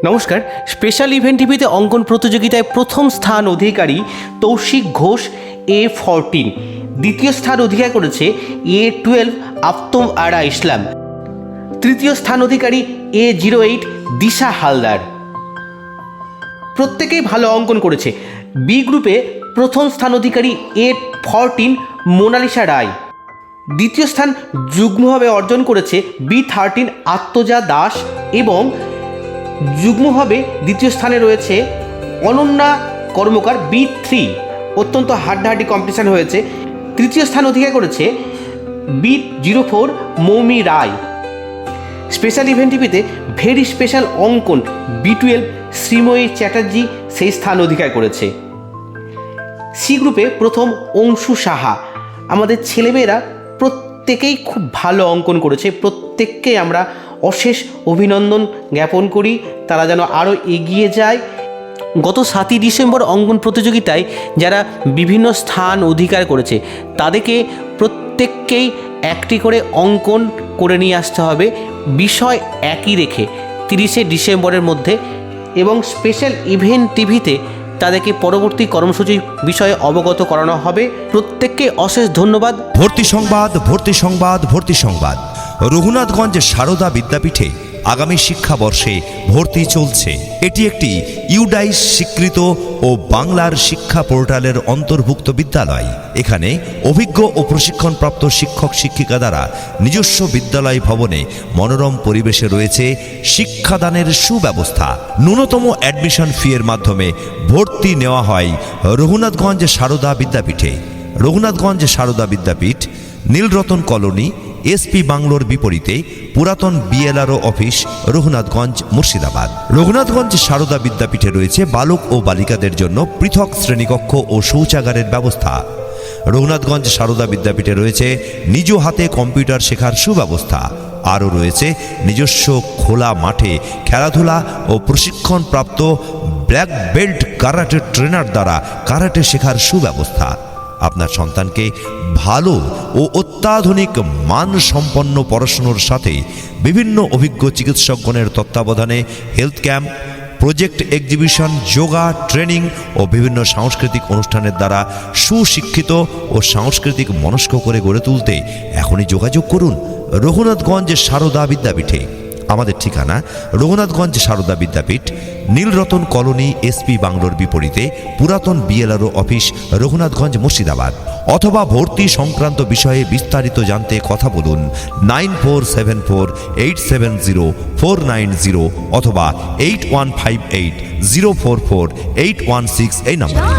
নমস্কার। Special event টিভিতে অঙ্কন প্রতিযোগিতায় প্রথম স্থান অধিকারী তৌশিক ঘোষ A14, দ্বিতীয় স্থান অধিকার করেছে A12 আফতম আরা ইসলাম, তৃতীয় স্থান অধিকারী A08 দিশা হালদার। প্রত্যেকেই ভালো অঙ্কন করেছে। বি গ্রুপে প্রথম স্থান অধিকারী A14 মোনালিসা রায়, দ্বিতীয় স্থান যুগ্মভাবে অর্জন করেছে B13 আত্মজা দাস এবং যুগ্মভাবে দ্বিতীয় স্থানে রয়েছে অনন্যা কর্মকার B3। অত্যন্ত হাড্ডাহাড্ডি কম্পিটিশান হয়েছে। তৃতীয় স্থান অধিকার করেছে B04 মৌমি রায়। স্পেশাল ইভেন্ট টিভিতে ভেরি স্পেশাল অঙ্কন B12 শ্রীময়ী চ্যাটার্জি সেই স্থান অধিকার করেছে। সি গ্রুপে প্রথম অংশু সাহা। আমাদের ছেলেমেয়েরা প্রত্যেকেই খুব ভালো অঙ্কন করেছে। প্রত্যেককে আমরা অশেষ অভিনন্দন জ্ঞাপন করি, তারা যেন আরও এগিয়ে যায়। গত 7ই ডিসেম্বর অঙ্কন প্রতিযোগিতায় যারা বিভিন্ন স্থান অধিকার করেছে তাদেরকে প্রত্যেককেই একটি করে অঙ্কন করে নিয়ে আসতে হবে, বিষয় একই রেখে 30শে ডিসেম্বরের মধ্যে, এবং স্পেশাল ইভেন্ট টিভিতে তাদেরকে পরবর্তী কর্মসূচির বিষয়ে অবগত করানো হবে। প্রত্যেককে অশেষ ধন্যবাদ। ভর্তি সংবাদ, ভর্তি সংবাদ, ভর্তি সংবাদ। রঘুনাথগঞ্জ সারদা বিদ্যাপীঠে আগামী শিক্ষাবর্ষে ভর্তি চলছে। এটি একটি ইউডাইস স্বীকৃত ও বাংলার শিক্ষা পোর্টালের অন্তর্ভুক্ত বিদ্যালয়। এখানে অভিজ্ঞ ও প্রশিক্ষণপ্রাপ্ত শিক্ষক শিক্ষিকা দ্বারা নিজস্ব বিদ্যালয় ভবনে মনোরম পরিবেশে রয়েছে শিক্ষাদানের সুব্যবস্থা। ন্যূনতম অ্যাডমিশন ফি এর মাধ্যমে ভর্তি নেওয়া হয় রঘুনাথগঞ্জ সারদা বিদ্যাপীঠে। রঘুনাথগঞ্জ সারদা বিদ্যাপীঠ, নীলরতন কলোনি, এসপি বাংলোর বিপরীতে, পুরাতন বিএলআরও অফিস, রঘুনাথগঞ্জ, মুর্শিদাবাদ। রঘুনাথগঞ্জ সারদা বিদ্যাপীঠে রয়েছে বালক ও বালিকাদের জন্য পৃথক শ্রেণীকক্ষ ও শৌচাগারের ব্যবস্থা। রঘুনাথগঞ্জ সারদা বিদ্যাপীঠে রয়েছে নিজ হাতে কম্পিউটার শেখার সুব্যবস্থা। আরও রয়েছে নিজস্ব খোলা মাঠে খেলাধুলা ও প্রশিক্ষণপ্রাপ্ত ব্ল্যাক বেল্ট কারাটে ট্রেনার দ্বারা কারাটে শেখার সুব্যবস্থা। আপনার সন্তানকে ভালো ও অত্যাধুনিক মানসম্পন্ন পড়াশুনোর সাথে বিভিন্ন অভিজ্ঞ চিকিৎসকগণের তত্ত্বাবধানে health camp, project exhibition, yoga training ও বিভিন্ন সাংস্কৃতিক অনুষ্ঠানের দ্বারা সুশিক্ষিত ও সাংস্কৃতিক মনস্ক করে গড়ে তুলতে এখনই যোগাযোগ করুন রঘুনাথগঞ্জ সারদা বিদ্যাপীঠে। আমাদের ঠিকানা রঘুনাথগঞ্জ সারদা বিদ্যাপীঠ, নীলরতন কলোনি, এসপি বাংলোর বিপরীতে, পুরাতন বিএলআরও অফিস, রঘুনাথগঞ্জ, মুর্শিদাবাদ। অথবা ভর্তি সংক্রান্ত বিষয়ে বিস্তারিত জানতে কথা বলুন 9474870490 অথবা 8158044816 এই নম্বরে।